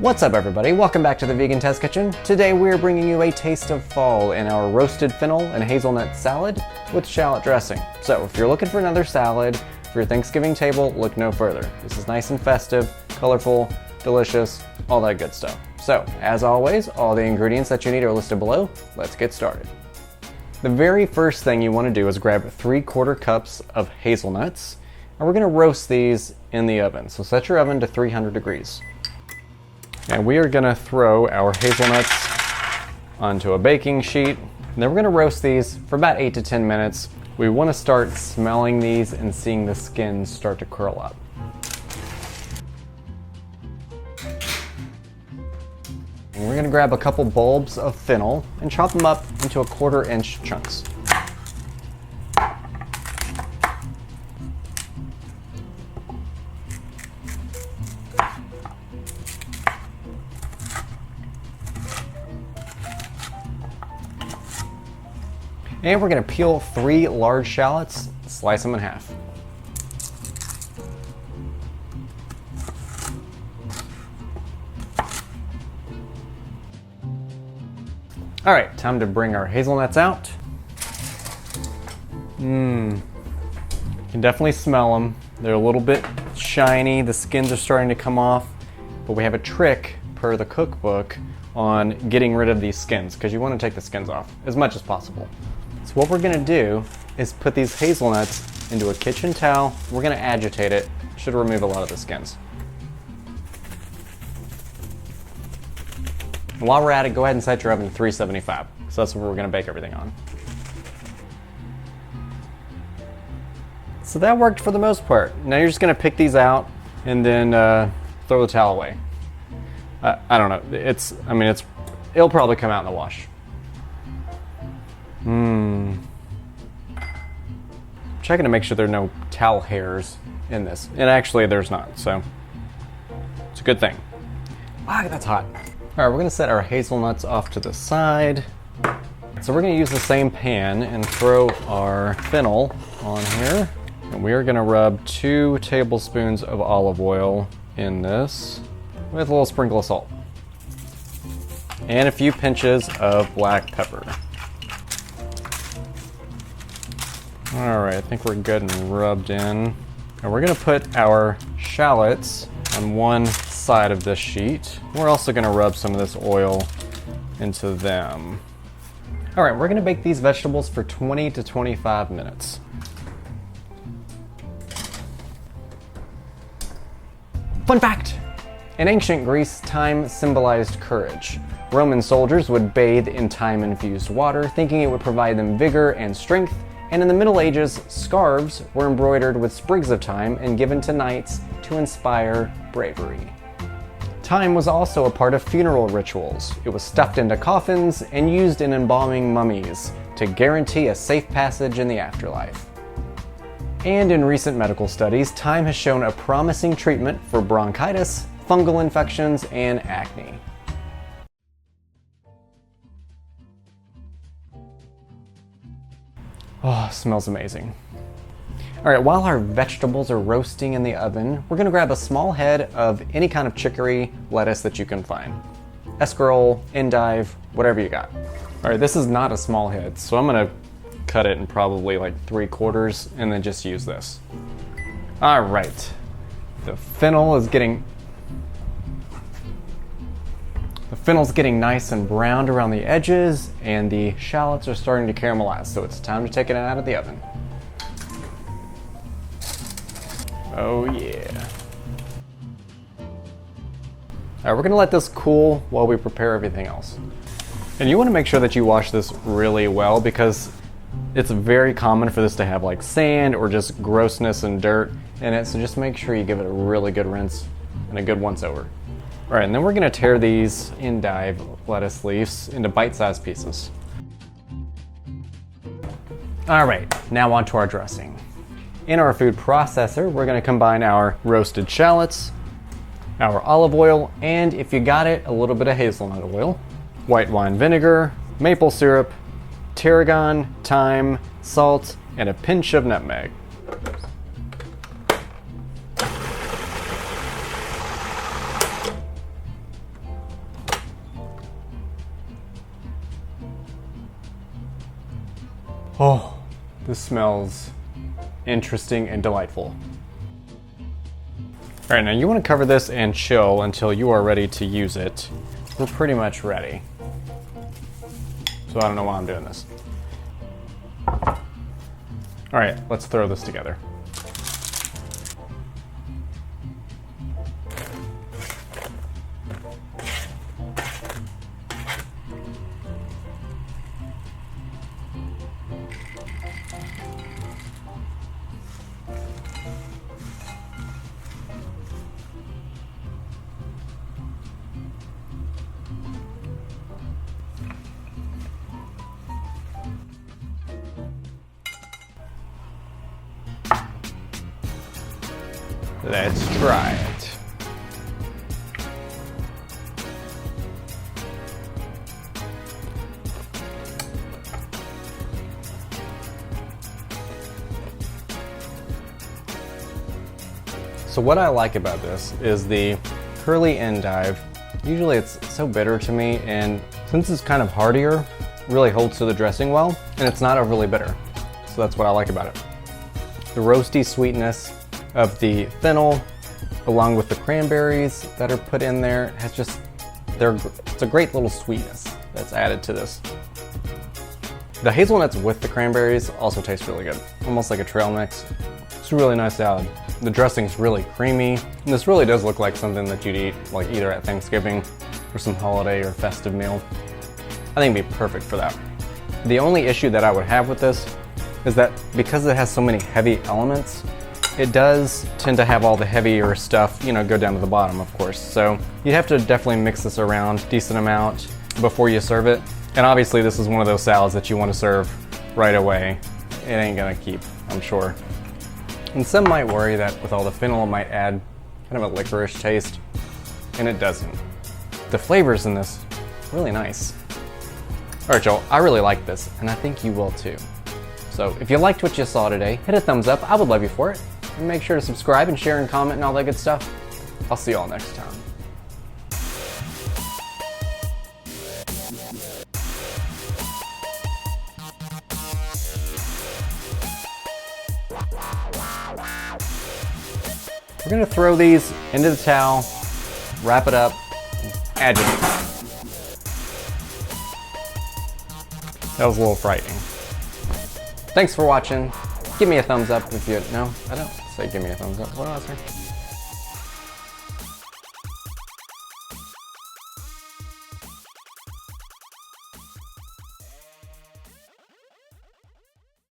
What's up everybody, welcome back to the Vegan Test Kitchen. Today we're bringing you a taste of fall in our roasted fennel and hazelnut salad with shallot dressing. So if you're looking for another salad for your Thanksgiving table, look no further. This is nice and festive, colorful, delicious, all that good stuff. So as always, all the ingredients that you need are listed below. Let's get started. The very first thing you want to do is grab 3/4 cups of hazelnuts, and we're going to roast these in the oven. So set your oven to 300 degrees. And we are going to throw our hazelnuts onto a baking sheet. And then we're going to roast these for about 8 to 10 minutes. We want to start smelling these and seeing the skins start to curl up. And we're going to grab a couple bulbs of fennel and chop them up into 1/4 inch chunks. And we're going to peel 3 large shallots, slice them in half. All right, time to bring our hazelnuts out. You can definitely smell them. They're a little bit shiny, the skins are starting to come off, but we have a trick per the cookbook on getting rid of these skins, because you want to take the skins off as much as possible. So what we're going to do is put these hazelnuts into a kitchen towel. We're going to agitate it. Should remove a lot of the skins. And while we're at it, go ahead and set your oven to 375. So that's what we're going to bake everything on. So that worked for the most part. Now you're just going to pick these out and then throw the towel away. I don't know. It'll probably come out in the wash. Checking to make sure there are no towel hairs in this. And actually there's not, so it's a good thing. Ah, that's hot. All right, we're gonna set our hazelnuts off to the side. So we're gonna use the same pan and throw our fennel on here. And we are gonna rub 2 tablespoons of olive oil in this with a little sprinkle of salt. And a few pinches of black pepper. All right, I think we're good and rubbed in. And we're gonna put our shallots on one side of this sheet. We're also gonna rub some of this oil into them. All right, we're gonna bake these vegetables for 20 to 25 minutes. Fun fact! In ancient Greece, thyme symbolized courage. Roman soldiers would bathe in thyme-infused water, thinking it would provide them vigor and strength. And in the Middle Ages, scarves were embroidered with sprigs of thyme and given to knights to inspire bravery. Thyme was also a part of funeral rituals. It was stuffed into coffins and used in embalming mummies to guarantee a safe passage in the afterlife. And in recent medical studies, thyme has shown a promising treatment for bronchitis, fungal infections, and acne. Oh, smells amazing. All right, while our vegetables are roasting in the oven, we're gonna grab a small head of any kind of chicory lettuce that you can find. Escarole, endive, whatever you got. All right, this is not a small head, so I'm gonna cut it in probably like 3/4 and then just use this. All right, the fennel's getting nice and browned around the edges, and the shallots are starting to caramelize, so it's time to take it out of the oven. Oh yeah. All right, we're gonna let this cool while we prepare everything else. And you wanna make sure that you wash this really well, because it's very common for this to have like sand or just grossness and dirt in it, so just make sure you give it a really good rinse and a good once over. All right, and then we're gonna tear these endive lettuce leaves into bite-sized pieces. All right, now on to our dressing. In our food processor, we're gonna combine our roasted shallots, our olive oil, and if you got it, a little bit of hazelnut oil, white wine vinegar, maple syrup, tarragon, thyme, salt, and a pinch of nutmeg. Oh, this smells interesting and delightful. All right, now you want to cover this and chill until you are ready to use it. We're pretty much ready. So I don't know why I'm doing this. All right, let's throw this together. Let's try it. So what I like about this is the curly endive. Usually it's so bitter to me, and since it's kind of heartier, it really holds to the dressing well, and it's not overly bitter. So that's what I like about it. The roasty sweetness of the fennel, along with the cranberries that are put in there, has just, it's a great little sweetness that's added to this. The hazelnuts with the cranberries also taste really good, almost like a trail mix. It's a really nice salad. The dressing's really creamy, and this really does look like something that you'd eat like either at Thanksgiving or some holiday or festive meal. I think it'd be perfect for that. The only issue that I would have with this is that because it has so many heavy elements, it does tend to have all the heavier stuff, you know, go down to the bottom, of course. So you have to definitely mix this around a decent amount before you serve it. And obviously this is one of those salads that you want to serve right away. It ain't gonna keep, I'm sure. And some might worry that with all the fennel it might add kind of a licorice taste, and it doesn't. The flavors in this, really nice. All right, y'all, I really like this, and I think you will too. So if you liked what you saw today, hit a thumbs up, I would love you for it. And make sure to subscribe and share and comment and all that good stuff. I'll see y'all next time. We're gonna throw these into the towel, wrap it up, agitate. That was a little frightening. Thanks for watching. Give me a thumbs up if you, no, I don't say give me a thumbs up. What do I say?